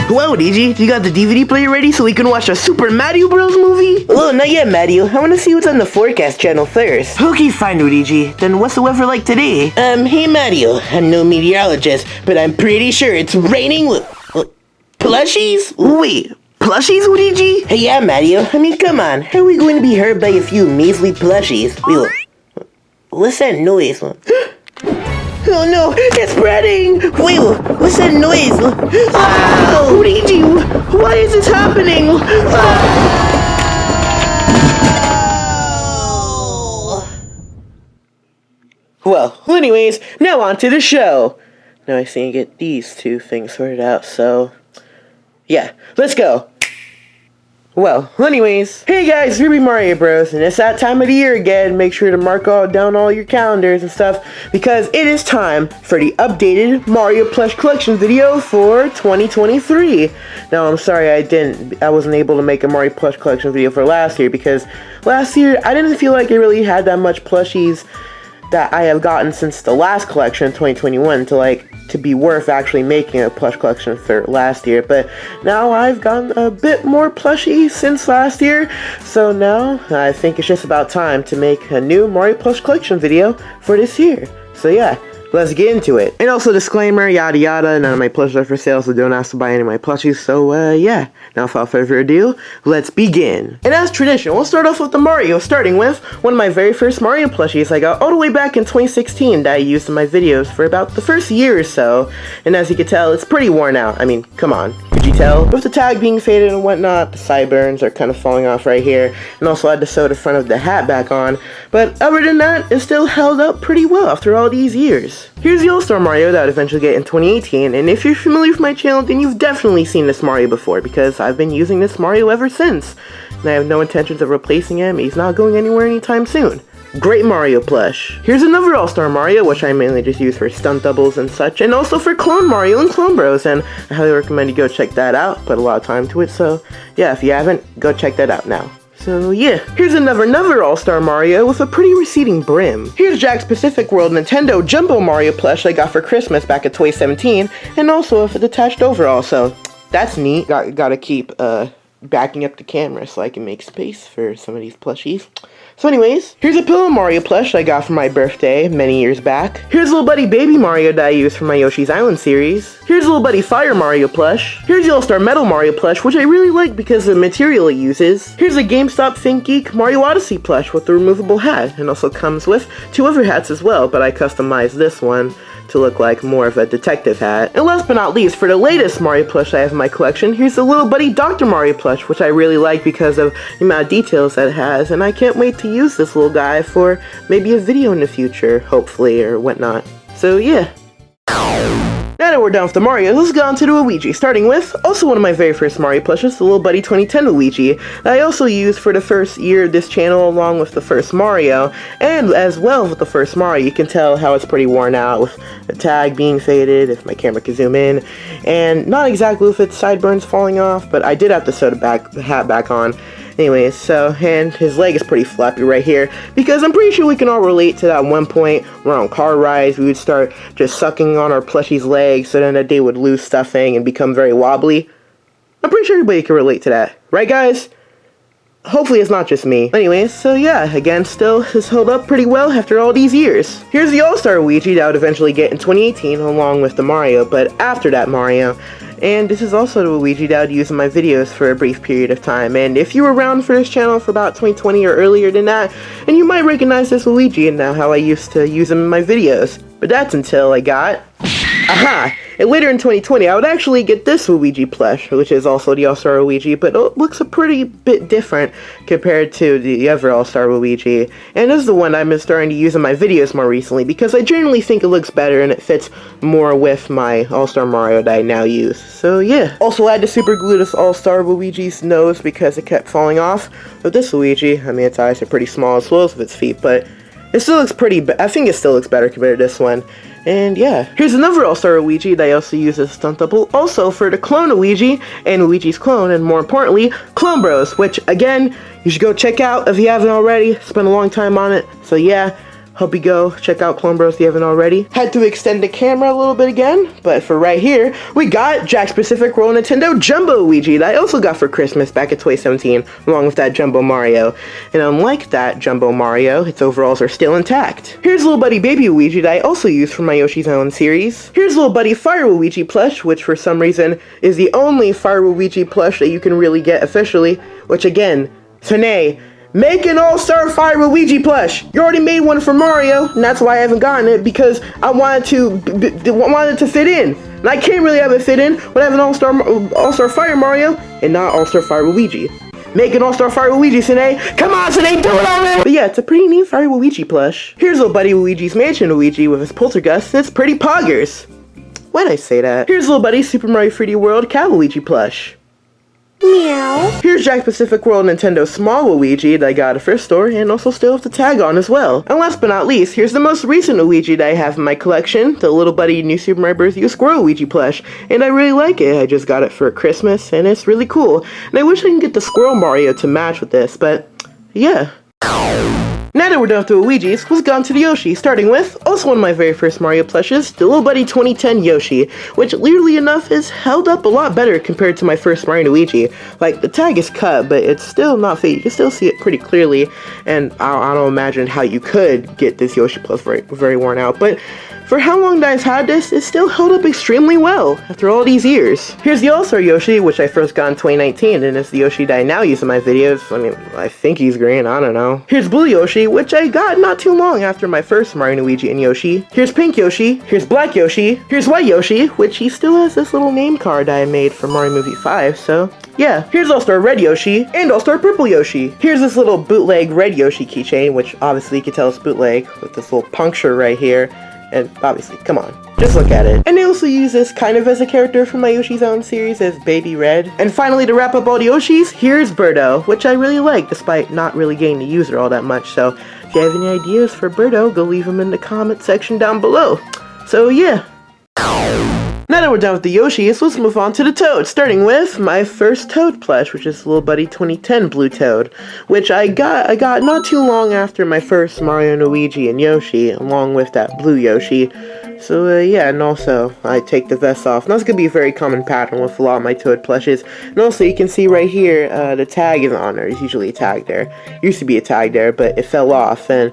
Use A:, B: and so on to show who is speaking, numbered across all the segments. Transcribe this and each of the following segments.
A: Well, Luigi, you got the DVD player ready so we can watch a Super Mario Bros. Movie? Oh, not yet, Mario. I want to see what's on the forecast channel first. Okay, fine, Luigi. Then what's the weather like today? Hey, Mario. I'm no meteorologist, but I'm pretty sure it's raining plushies? Wait, plushies, Luigi? Hey, yeah, Mario. I mean, come on. How are we going to be hurt by a few measly plushies? What's that noise? Oh no, it's spreading! Wait, what's that noise? Oh, Luigi, why is this happening? Well, anyways, now on to the show. Now I see I get these two things sorted out, so yeah, let's go. Well, anyways, hey guys, Ruby Mario Bros, and it's that time of the year again. Make sure to mark down all your calendars and stuff, because it is time for the updated Mario Plush Collection video for 2023. Now, I'm sorry I wasn't able to make a Mario Plush Collection video for last year, because last year I didn't feel like I really had that much plushies that I have gotten since the last collection in 2021 to be worth actually making a plush collection for last year. But now I've gotten a bit more plushy since last year, so now I think it's just about time to make a new Mario Plush Collection video for this year. So yeah, let's get into it. And also disclaimer, yada yada, none of my plushies are for sale, so don't ask to buy any of my plushies. So yeah, now without further ado, let's begin. And as tradition, we'll start off with the Mario, starting with one of my very first Mario plushies I got all the way back in 2016 that I used in my videos for about the first year or so. And as you can tell, it's pretty worn out. I mean, come on. Could you tell? With the tag being faded and whatnot, the sideburns are kind of falling off right here, and also I had to sew the front of the hat back on. But other than that, it still held up pretty well after all these years. Here's the All-Star Mario that I eventually get in 2018, and if you're familiar with my channel, then you've definitely seen this Mario before, because I've been using this Mario ever since, and I have no intentions of replacing him. He's not going anywhere anytime soon. Great Mario plush. Here's another All-Star Mario, which I mainly just use for stunt doubles and such, and also for Clone Mario and Clone Bros, and I highly recommend you go check that out. Put a lot of time to it, so yeah, if you haven't, go check that out now. So yeah, here's another All-Star Mario with a pretty receding brim. Here's Jack's Pacific World Nintendo Jumbo Mario plush I got for Christmas back in 2017, and also with a detached overall, so that's neat. Gotta keep backing up the camera so I can make space for some of these plushies. So anyways, here's a Pillow Mario plush I got for my birthday many years back. Here's Little Buddy Baby Mario that I used for my Yoshi's Island series. Here's Little Buddy Fire Mario plush. Here's the All-Star Metal Mario plush, which I really like because of the material it uses. Here's a GameStop ThinkGeek Mario Odyssey plush with the removable hat, and also comes with two other hats as well, but I customized this one to look like more of a detective hat. And last but not least, for the latest Mario plush I have in my collection, here's the Little Buddy Dr. Mario plush, which I really like because of the amount of details that it has, and I can't wait to use this little guy for maybe a video in the future, hopefully, or whatnot. So yeah. Now that we're done with the Mario, let's go on to the Luigi, starting with also one of my very first Mario plushes, the Little Buddy 2010 Luigi, that I also used for the first year of this channel along with the first Mario, and as well with the first Mario. You can tell how it's pretty worn out with the tag being faded, if my camera can zoom in, and not exactly with its sideburns falling off, but I did have to sew the hat back on. Anyways, so, and his leg is pretty floppy right here, because I'm pretty sure we can all relate to that one point where on car rides we would start just sucking on our plushie's legs so then that they would lose stuffing and become very wobbly. I'm pretty sure everybody can relate to that. Right, guys? Hopefully it's not just me. Anyways, so yeah, again, still has held up pretty well after all these years. Here's the All-Star Luigi that I would eventually get in 2018 along with the Mario, but after that Mario. And this is also the Luigi that I would use in my videos for a brief period of time. And if you were around for this channel for about 2020 or earlier than that, and you might recognize this Luigi and now how I used to use him in my videos. But that's until I got... Aha! And later in 2020, I would actually get this Luigi plush, which is also the All-Star Luigi, but it looks a pretty bit different compared to the other All-Star Luigi. And this is the one I've been starting to use in my videos more recently, because I generally think it looks better and it fits more with my All-Star Mario that I now use. So yeah. Also, I had to super glue this All-Star Luigi's nose because it kept falling off. With this Luigi, I mean, its eyes are pretty small as well as its feet, but it still looks I think it still looks better compared to this one. And yeah, here's another All-Star Luigi that I also use as a stunt double, also for the clone Luigi, and Luigi's clone, and more importantly, Clone Bros, which again, you should go check out if you haven't already. Spent a long time on it, so yeah, Hope you go check out Clone Bros if you haven't already. Had to extend the camera a little bit again, but for right here, we got Jakks Pacific World Nintendo Jumbo Luigi that I also got for Christmas back in 2017, along with that Jumbo Mario. And unlike that Jumbo Mario, its overalls are still intact. Here's little buddy Baby Luigi that I also use for my Yoshi's Island series. Here's little buddy Fire Luigi plush, which for some reason is the only Fire Luigi plush that you can really get officially, which again, Tanae, make an All-Star Fire Luigi plush. You already made one for Mario, and that's why I haven't gotten it, because I wanted to fit in. And I can't really have it fit in when I have an All-Star Fire Mario and not All-Star Fire Luigi. Make an All-Star Fire Luigi, Tanae. Come on, Tanae, do it already! But yeah, it's a pretty neat Fire Luigi plush. Here's little buddy Luigi's Mansion Luigi with his Poltergust, and it's pretty poggers. Why'd I say that? Here's little buddy Super Mario 3D World Cat Luigi plush. Meow. Here's Jakks Pacific World Nintendo Small Luigi that I got at a thrift store and also still have the tag on as well. And last but not least, here's the most recent Luigi that I have in my collection, the little buddy New Super Mario Bros. U Squirrel Luigi plush. And I really like it. I just got it for Christmas and it's really cool. And I wish I can get the Squirrel Mario to match with this, but yeah. Now that we're done with the Luigis, let's go on to the Yoshi, starting with, also one of my very first Mario plushes, the little buddy 2010 Yoshi, which weirdly enough is held up a lot better compared to my first Mario Luigi. Like, the tag is cut, but it's still not fake. You can still see it pretty clearly, and I don't imagine how you could get this Yoshi plus very worn out, but for how long that I've had this, it's still held up extremely well after all these years. Here's the All-Star Yoshi, which I first got in 2019, and it's the Yoshi that I now use in my videos. I mean, I think he's green, I don't know. Here's Blue Yoshi, which I got not too long after my first Mario Luigi and Yoshi. Here's Pink Yoshi. Here's Black Yoshi. Here's White Yoshi, which he still has this little name card that I made for Mario Movie 5, so yeah. Here's All-Star Red Yoshi and All-Star Purple Yoshi. Here's this little bootleg Red Yoshi keychain, which obviously you can tell it's bootleg, with this little puncture right here. And obviously, come on, just look at it. And I also use this kind of as a character from my Yoshi's Island series as Baby Red. And finally, to wrap up all the Yoshis, here's Birdo, which I really like, despite not really getting to use her all that much. So if you have any ideas for Birdo, go leave them in the comment section down below. So yeah. Now that we're done with the Yoshis, let's move on to the Toad, starting with my first Toad plush, which is little buddy 2010 Blue Toad, which I got not too long after my first Mario and Luigi and Yoshi, along with that Blue Yoshi. So yeah, and also I take the vest off. And that's gonna be a very common pattern with a lot of my Toad plushes. And also you can see right here, the tag is on there. There's usually a tag there. Used to be a tag there, but it fell off, and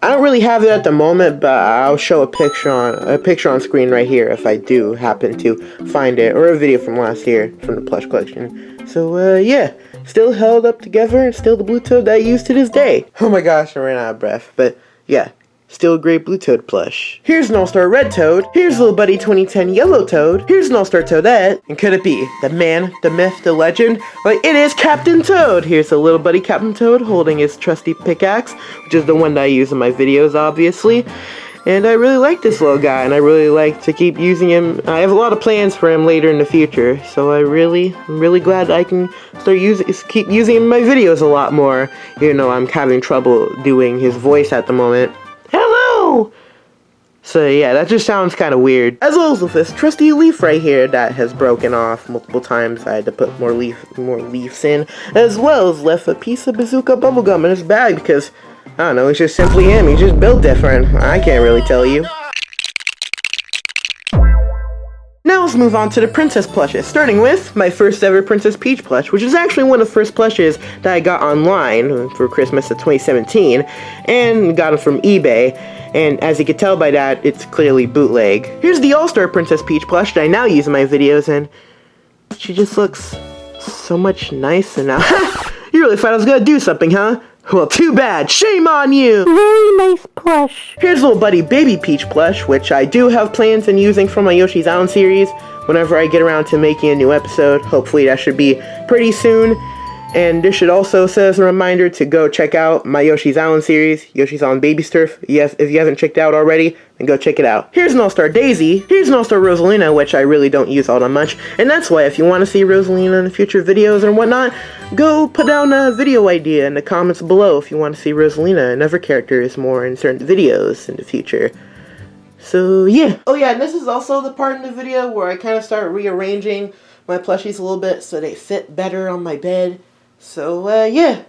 A: I don't really have it at the moment, but I'll show a picture on screen right here if I do happen to find it, or a video from last year from the Plush Collection. So yeah, still held up together, and still the Blue Toad that I use to this day. Oh my gosh, I ran out of breath, but yeah. Still a great Blue Toad plush. Here's an All-Star Red Toad. Here's little buddy 2010 Yellow Toad. Here's an All-Star Toadette. And could it be the man, the myth, the legend? Well, it is Captain Toad. Here's a little buddy Captain Toad holding his trusty pickaxe, which is the one that I use in my videos, obviously. And I really like this little guy, and I really like to keep using him. I have a lot of plans for him later in the future, so I'm really glad I can keep using him in my videos a lot more, even though I'm having trouble doing his voice at the moment. Hello! So yeah, that just sounds kind of weird. As well as with this trusty leaf right here that has broken off multiple times. I had to put more leaves in, as well as left a piece of bazooka bubblegum in his bag because, I don't know, he's just simply him. He's just built different. I can't really tell you. Now let's move on to the Princess plushes, starting with my first ever Princess Peach plush, which is actually one of the first plushes that I got online for Christmas of 2017, and got them from eBay, and as you can tell by that, it's clearly bootleg. Here's the All-Star Princess Peach plush that I now use in my videos, and she just looks so much nicer now. You really thought I was gonna do something, huh? Well, too bad. Shame on you!
B: Very nice plush.
A: Here's little buddy Baby Peach plush, which I do have plans on using from my Yoshi's Island series whenever I get around to making a new episode. Hopefully that should be pretty soon. And this should also serve as a reminder to go check out my Yoshi's Island series, Yoshi's Island Baby Turf. Yes, if you haven't checked it out already, then go check it out. Here's an All-Star Daisy. Here's an All-Star Rosalina, which I really don't use all that much. And that's why if you want to see Rosalina in future videos and whatnot, go put down a video idea in the comments below if you want to see Rosalina and other characters more in certain videos in the future. So yeah. Oh yeah, and this is also the part in the video where I kind of start rearranging my plushies a little bit so they fit better on my bed. Yeah.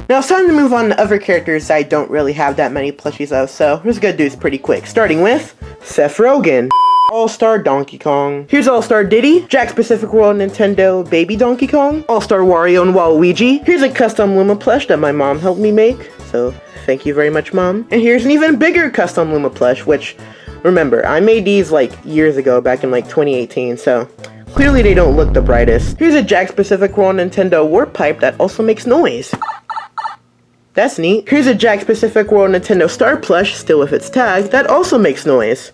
A: Now it's time to move on to other characters I don't really have that many plushies of, so we're just gonna do this pretty quick. Starting with Seth Rogen. All-Star Donkey Kong. Here's All-Star Diddy, Jack's Pacific World Nintendo Baby Donkey Kong, All-Star Wario and Waluigi. Here's a custom Luma plush that my mom helped me make, so thank you very much, Mom. And here's an even bigger custom Luma plush, which, remember, I made these like years ago, back in like 2018, so clearly they don't look the brightest. Here's a Jack's Pacific World Nintendo Warp Pipe that also makes noise. That's neat. Here's a Jack's Pacific World Nintendo Star plush, still with its tag, that also makes noise.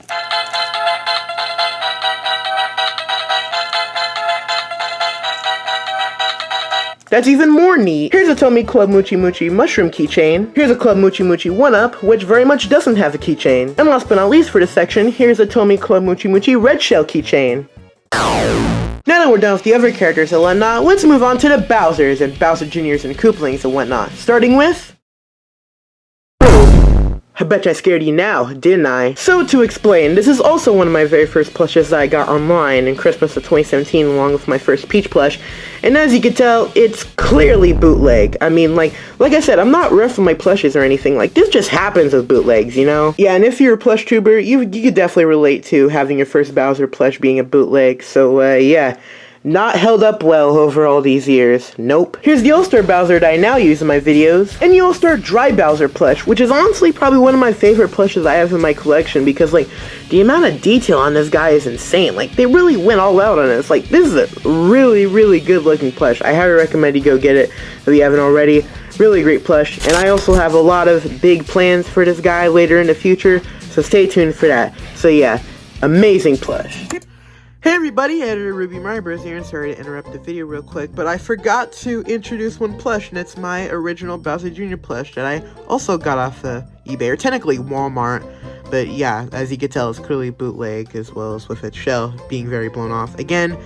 A: That's even more neat. Here's a Tomy Club Mochi Mochi Mushroom keychain. Here's a Club Mochi Mochi 1-Up, which very much doesn't have a keychain. And last but not least for this section, here's a Tomy Club Mochi Mochi Red Shell keychain. Now that we're done with the other characters and whatnot, let's move on to the Bowsers and Bowser Jr.'s and Koopalings and whatnot. Starting with... I bet I scared you now, didn't I? So to explain, this is also one of my very first plushes that I got online in Christmas of 2017 along with my first Peach plush. And as you can tell, it's clearly bootleg. I mean, like I said, I'm not rough with my plushes or anything. Like, this just happens with bootlegs, you know? Yeah, and if you're a plush tuber, you could definitely relate to having your first Bowser plush being a bootleg. So, yeah. Not held up well over all these years. Nope. Here's the All-Star Bowser that I now use in my videos, and the All-Star Dry Bowser plush, which is honestly probably one of my favorite plushes I have in my collection because, like, the amount of detail on this guy is insane. Like, they really went all out on it. It's like, this is a really, really good looking plush. I highly recommend you go get it if you haven't already. Really great plush, and I also have a lot of big plans for this guy later in the future, so stay tuned for that. So yeah, amazing plush. Hey everybody, Editor Ruby Mybers here, and sorry to interrupt the video real quick, but I forgot to introduce one plush, and it's my original Bowser Jr. plush that I also got off eBay, or technically Walmart, but yeah, as you can tell, it's clearly bootleg, as well as with its shell being very blown off. Again,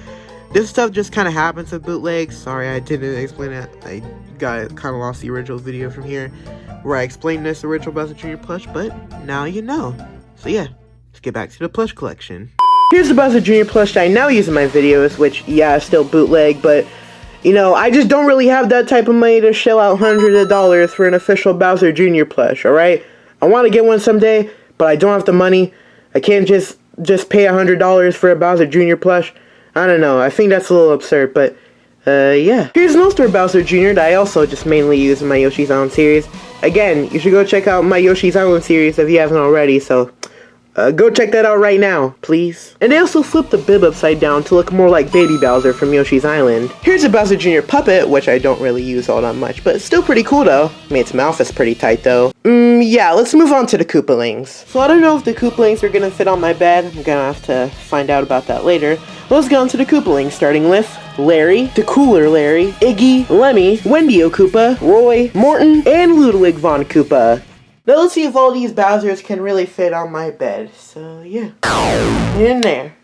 A: this stuff just kind of happens with bootlegs. Sorry I didn't explain it, I kind of lost the original video from here, where I explained this original Bowser Jr. plush, but now you know. So yeah, let's get back to the plush collection. Here's the Bowser Jr. plush that I now use in my videos, which, yeah, is still bootleg, but, you know, I just don't really have that type of money to shell out hundreds of dollars for an official Bowser Jr. plush, alright? I want to get one someday, but I don't have the money. I can't just pay $100 for a Bowser Jr. plush. I don't know, I think that's a little absurd, but, yeah. Here's an All-Star Bowser Jr. that I also just mainly use in my Yoshi's Island series. Again, you should go check out my Yoshi's Island series if you haven't already, so... go check that out right now, please. And they also flipped the bib upside down to look more like Baby Bowser from Yoshi's Island. Here's a Bowser Jr. puppet, which I don't really use all that much, but it's still pretty cool though. I mean, its mouth is pretty tight though. Yeah, let's move on to the Koopalings. So I don't know if the Koopalings are gonna fit on my bed. I'm gonna have to find out about that later. Let's go on to the Koopalings, starting with Larry, the Cooler Larry, Iggy, Lemmy, Wendy O'Koopa, Roy, Morton, and Ludwig von Koopa. Now let's see if all these Bowsers can really fit on my bed. So yeah, in there.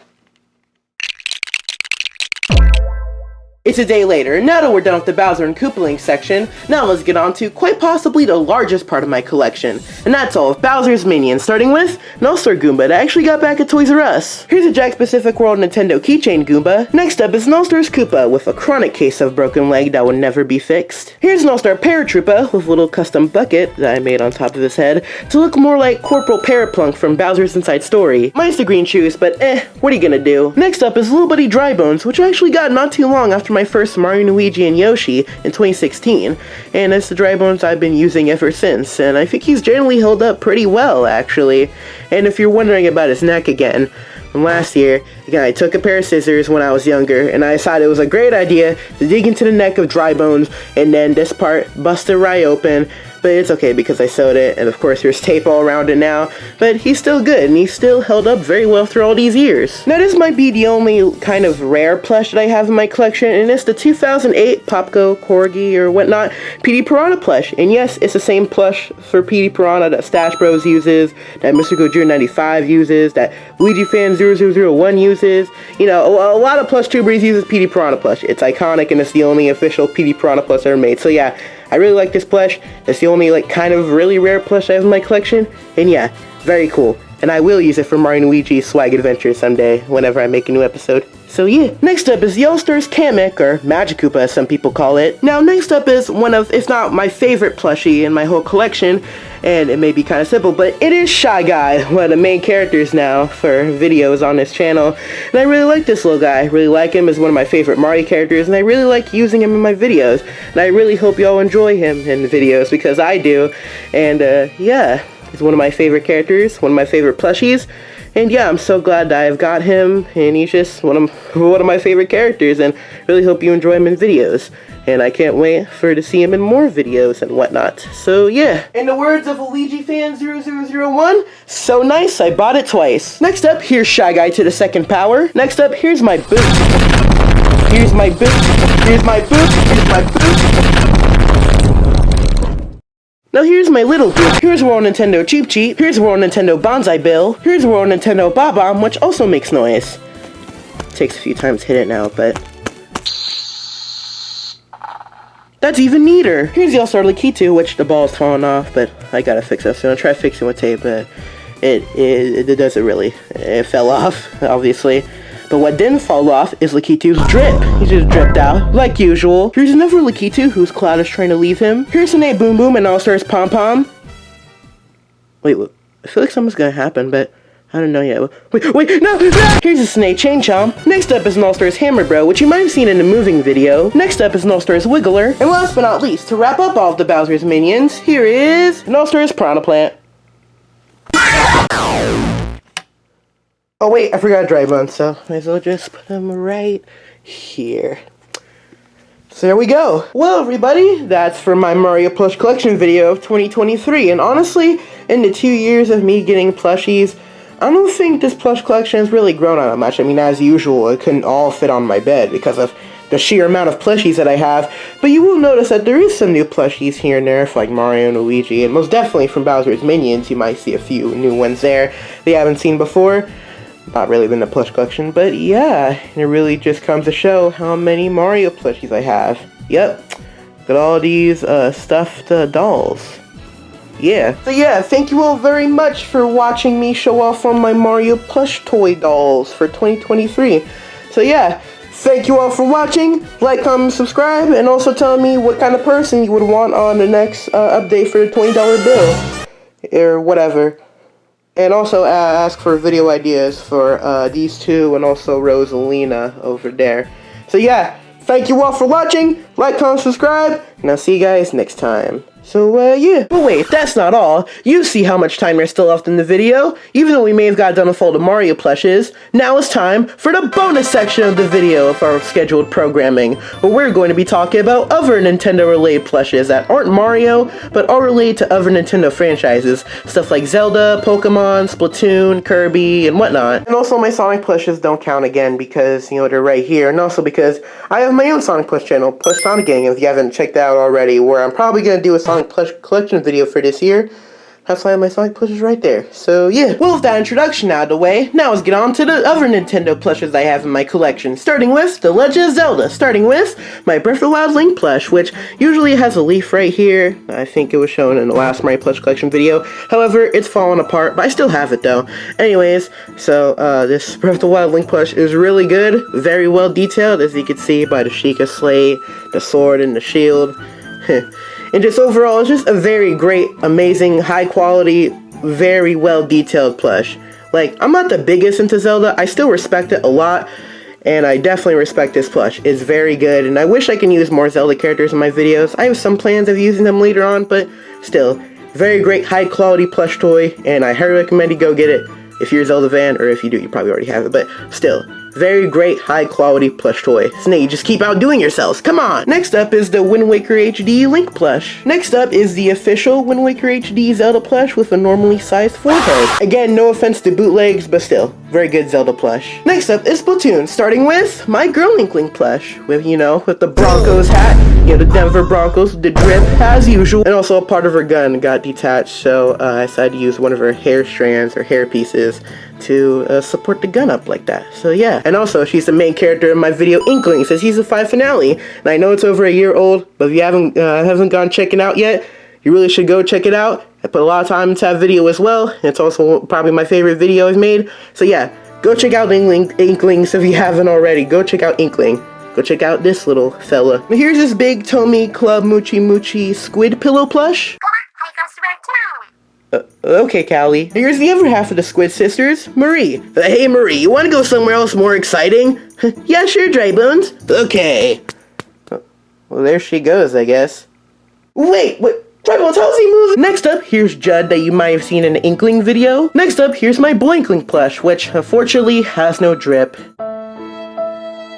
A: It's a day later, now that we're done with the Bowser and Koopalings section, now let's get on to quite possibly the largest part of my collection. And that's all of Bowser's minions, starting with an All-Star Goomba that I actually got back at Toys R Us. Here's a Jack's Pacific World Nintendo keychain Goomba. Next up is an All-Star's Koopa with a chronic case of broken leg that will never be fixed. Here's an All-Star Paratroopa with a little custom bucket that I made on top of his head to look more like Corporal Paraplunk from Bowser's Inside Story. Mine's the green shoes, but what are you gonna do? Next up is Little Buddy Dry Bones, which I actually got not too long after my first Mario, Luigi, and Yoshi in 2016, and it's the Dry Bones I've been using ever since, and I think he's generally held up pretty well, actually. And if you're wondering about his neck again, from last year, again, I took a pair of scissors when I was younger, and I decided it was a great idea to dig into the neck of Dry Bones, and then this part busted right open. But it's okay because I sewed it, and of course there's tape all around it now, but he's still good, and he's still held up very well through all these years. Now this might be the only kind of rare plush that I have in my collection, and it's the 2008 Popco, Corgi, or whatnot PD Piranha plush. And yes, it's the same plush for PD Piranha that Stash Bros uses, that Mr. Gojira 95 uses, that Luigi Fan 0001 uses. You know, a lot of plush tubers uses PD Piranha plush. It's iconic, and it's the only official PD Piranha plush ever made. So yeah, I really like this plush. It's the only, like, kind of really rare plush I have in my collection. And yeah, very cool. And I will use it for Mario and Luigi's Swag Adventure someday, whenever I make a new episode. So yeah. Next up is the All-Stars Kamek, or Magic Koopa as some people call it. Now next up is one of, if not my favorite plushie in my whole collection, and it may be kind of simple, but it is Shy Guy, one of the main characters now for videos on this channel. And I really like this little guy. I really like him as one of my favorite Mario characters, and I really like using him in my videos. And I really hope y'all enjoy him in the videos, because I do. And yeah, he's one of my favorite characters, one of my favorite plushies. And yeah, I'm so glad that I've got him, and he's just one of my favorite characters, and really hope you enjoy him in videos. And I can't wait to see him in more videos and whatnot. So yeah. In the words of Luigi fan 0001, so nice I bought it twice. Next up, here's Shy Guy to the second power. Next up, here's my boot. Here's my boot. Here's my boot. Here's my boot. Now here's my little boot. Here's World Nintendo Cheep Cheep. Here's World Nintendo Bonsai Bill. Here's World Nintendo Bob-omb, which also makes noise. Takes a few times to hit it now, but that's even neater. Here's the All-Star Lakitu, which the ball's falling off, but I gotta fix that soon. I'll try fixing with tape, but it doesn't really. It fell off, obviously. But what didn't fall off is Lakitu's drip. He just dripped out, like usual. Here's another Lakitu whose Cloud is trying to leave him. Here's Nate Boom Boom and All-Stars Pom Pom. Wait, I feel like something's gonna happen, but I don't know yet. Wait, no! Here's a Snake Chain Chomp. Next up is an All-Stars Hammer Bro, which you might have seen in the moving video. Next up is an All-Stars Wiggler. And last but not least, to wrap up all of the Bowser's minions, here is an All-Stars Piranha Plant. Oh wait, I forgot Dry Bun, so might as well just put them right here. So there we go. Well, everybody, that's for my Mario Plush Collection video of 2023. And honestly, in the 2 years of me getting plushies, I don't think this plush collection has really grown on that much. I mean, as usual, it couldn't all fit on my bed because of the sheer amount of plushies that I have. But you will notice that there is some new plushies here and there for like Mario and Luigi. And most definitely from Bowser's Minions, you might see a few new ones there that you haven't seen before. Not really been a plush collection, but yeah, it really just comes to show how many Mario plushies I have. Yep, got all these stuffed dolls. Yeah. So yeah, thank you all very much for watching me show off on my Mario plush toy dolls for 2023. So yeah, thank you all for watching. Like, comment, subscribe, and also tell me what kind of person you would want on the next update for the $20 bill. Or whatever. And also ask for video ideas for these two and also Rosalina over there. So yeah, thank you all for watching. Like, comment, subscribe, and I'll see you guys next time. So yeah. But wait, that's not all. You see how much time there's still left in the video. Even though we may have got done with all the Mario plushes, now it's time for the bonus section of the video of our scheduled programming, where we're going to be talking about other Nintendo-related plushes that aren't Mario, but are related to other Nintendo franchises. Stuff like Zelda, Pokemon, Splatoon, Kirby, and whatnot. And also my Sonic plushes don't count again because, you know, they're right here. And also because I have my own Sonic plush channel, Plush Sonic Gang, if you haven't checked that out already, where I'm probably going to do a Sonic Plush collection video for this year. That's why my Sonic plushes right there. So yeah. Well, with that introduction out of the way, now let's get on to the other Nintendo plushes I have in my collection. Starting with The Legend of Zelda. Starting with my Breath of the Wild Link plush, which usually has a leaf right here. I think it was shown in the last Mario plush collection video. However, it's fallen apart, but I still have it though. Anyways, so this Breath of the Wild Link plush is really good. Very well detailed, as you can see by the Sheikah Slate, the sword, and the shield. And just overall, it's just a very great, amazing, high quality, very well detailed plush. Like, I'm not the biggest into Zelda, I still respect it a lot, and I definitely respect this plush. It's very good, and I wish I can use more Zelda characters in my videos. I have some plans of using them later on, but still, very great, high quality plush toy, and I highly recommend you go get it if you're a Zelda fan, or if you do, you probably already have it, but still. Very great, high-quality plush toy. So now you just keep outdoing yourselves. Come on! Next up is the Wind Waker HD Link plush. Next up is the official Wind Waker HD Zelda plush with a normally sized forehead. Again, no offense to bootlegs, but still, very good Zelda plush. Next up is Splatoon, starting with my Girl Link plush. With, you know, with the Broncos hat. You know, the Denver Broncos, the drip, as usual. And also a part of her gun got detached, so I decided to use one of her hair strands, or hair pieces, to support the gun up like that. So yeah. And also, she's the main character in my video Inkling, says he's a 5 finale. And I know it's over a year old, but if you haven't gone checking out yet, You really should go check it out. I put a lot of time into that video as well. It's also probably my favorite video I've made. So yeah, go check out Inklings if you haven't already. Go check out Inkling. Go check out this little fella. Here's this big Tomy Club Moochie Moochie squid pillow plush. Okay, Callie. Here's the other half of the Squid Sisters, Marie. Hey, Marie, you want to go somewhere else more exciting? Yeah, sure, Drybones. Okay. Well, there she goes, I guess. Wait, what? Drybones, how's he moving? Next up, here's Judd that you might have seen in an Inkling video. Next up, here's my Boinkling plush, which unfortunately has no drip.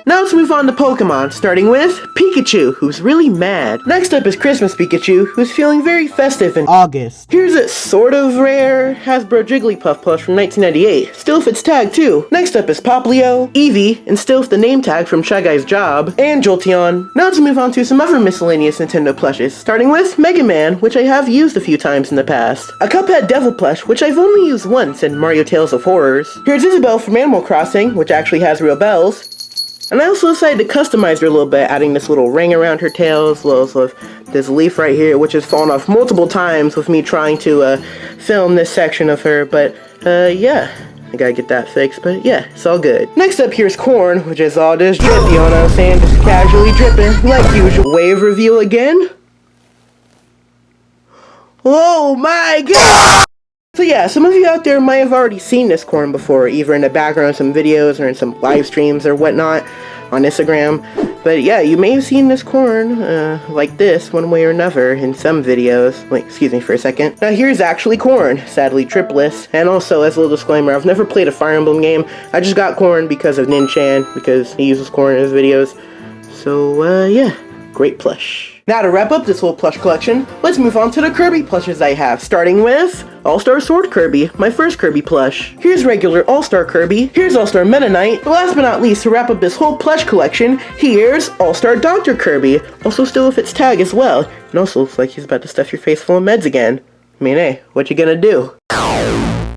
A: Now let's move on to Pokemon, starting with Pikachu, who's really mad. Next up is Christmas Pikachu, who's feeling very festive in August. Here's a sort of rare Hasbro Jigglypuff plush from 1998, still with its tag too. Next up is Poplio, Eevee, and still with the name tag from Shy Guy's Job, and Jolteon. Now let's move on to some other miscellaneous Nintendo plushes, starting with Mega Man, which I have used a few times in the past. A Cuphead Devil plush, which I've only used once in Mario Tales of Horrors. Here's Isabelle from Animal Crossing, which actually has real bells. And I also decided to customize her a little bit, adding this little ring around her tails, with this leaf right here, which has fallen off multiple times with me trying to film this section of her, but yeah. I gotta get that fixed, but yeah, it's all good. Next up, here's Corn, which is all just drippy, you know what I'm saying? Just casually dripping, like usual. Wave reveal again. Oh my god! So yeah, some of you out there might have already seen this Corn before, either in the background of some videos or in some live streams or whatnot on Instagram. But yeah, you may have seen this Corn like this one way or another in some videos. Wait, excuse me for a second. Now here's actually Corn, sadly tripless. And also, as a little disclaimer, I've never played a Fire Emblem game. I just got Corn because of Nin-chan, because he uses Corn in his videos. So yeah, great plush. Now to wrap up this little plush collection, let's move on to the Kirby plushes I have, starting with All-Star Sword Kirby, my first Kirby plush. Here's regular All-Star Kirby, here's All-Star Meta Knight, but last but not least, to wrap up this whole plush collection, here's All-Star Dr. Kirby, also still with its tag as well, and also looks like he's about to stuff your face full of meds again. I mean, hey, what you gonna do?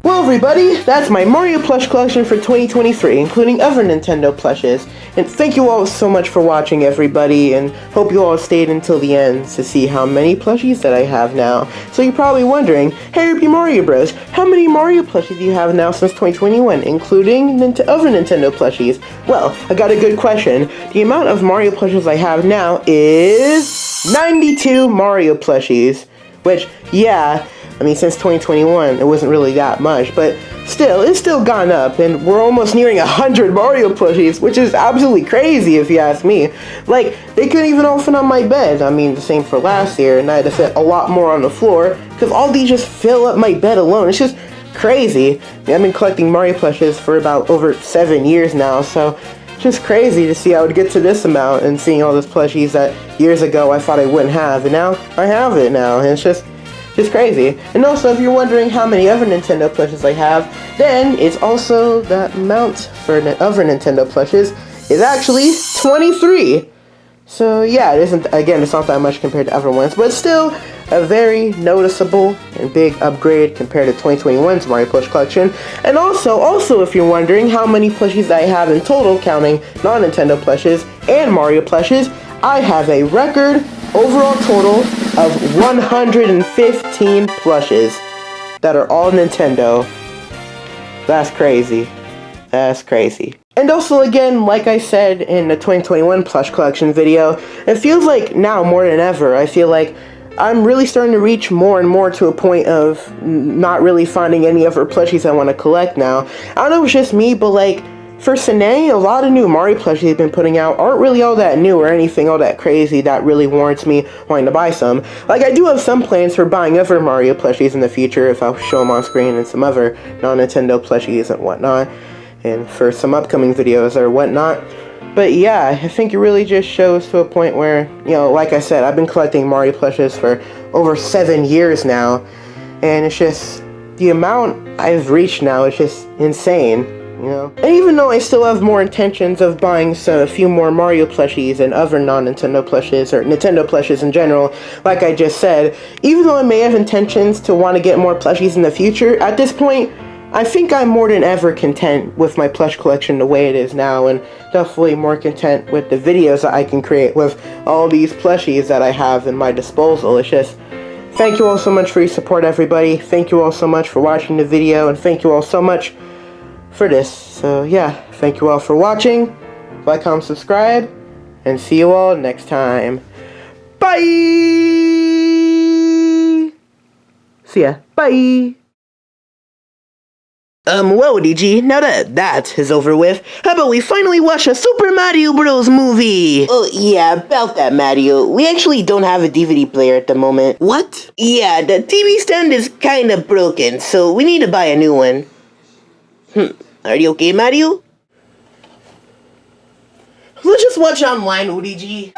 A: Well, everybody, that's my Mario plush collection for 2023, including other Nintendo plushes. And thank you all so much for watching, everybody, and hope you all stayed until the end to see how many plushies that I have now. So you're probably wondering, hey, RP Mario Bros, how many Mario plushies do you have now since 2021, including other Nintendo plushies? Well, I got a good question. The amount of Mario plushies I have now is 92 Mario plushies, which, yeah, I mean, since 2021, it wasn't really that much, but still, it's still gone up, and we're almost nearing 100 Mario plushies, which is absolutely crazy if you ask me. Like, they couldn't even all fit on my bed. I mean, the same for last year, and I had to fit a lot more on the floor, because all these just fill up my bed alone. It's just crazy. I've been collecting Mario plushes for about over 7 years now, so it's just crazy to see I would get to this amount, and seeing all those plushies that years ago I thought I wouldn't have, and now I have it now, and it's just crazy. And also, if you're wondering how many other Nintendo plushes I have, then it's also the amount for other Nintendo plushes is actually 23. So yeah, it isn't, again, it's not that much compared to other ones, but still a very noticeable and big upgrade compared to 2021's Mario plush collection. And also if you're wondering how many plushies I have in total, counting non-Nintendo plushes and Mario plushes, I have a record overall total of 115 plushes that are all Nintendo. That's crazy. That's crazy. And also, again, like I said in the 2021 plush collection video, it feels like now more than ever, I feel like I'm really starting to reach more and more to a point of not really finding any other plushies I want to collect now. I don't know if it's just me, but like, for Sine, a lot of new Mario plushies they've been putting out aren't really all that new or anything all that crazy that really warrants me wanting to buy some. Like, I do have some plans for buying other Mario plushies in the future if I'll show them on screen, and some other non-Nintendo plushies and whatnot, and for some upcoming videos or whatnot. But yeah, I think it really just shows to a point where, you know, like I said, I've been collecting Mario plushes for over 7 years now, and it's just, the amount I've reached now is just insane. You know? And even though I still have more intentions of buying a few more Mario plushies and other non-Nintendo plushes, or Nintendo plushes in general, like I just said, even though I may have intentions to want to get more plushies in the future, at this point, I think I'm more than ever content with my plush collection the way it is now, and definitely more content with the videos that I can create with all these plushies that I have in my disposal. It's just thank you all so much for your support, everybody. Thank you all so much for watching the video, and thank you all so much for this. So yeah, thank you all for watching. Like, comment, subscribe, and see you all next time. Bye! See ya. Bye! Well, DG, now that is over with, how about we finally watch a Super Mario Bros. Movie? Oh, yeah, about that, Mario. We actually don't have a DVD player at the moment. What? Yeah, the TV stand is kinda broken, so we need to buy a new one. Are you okay, Mario? Let's just watch online, Luigi.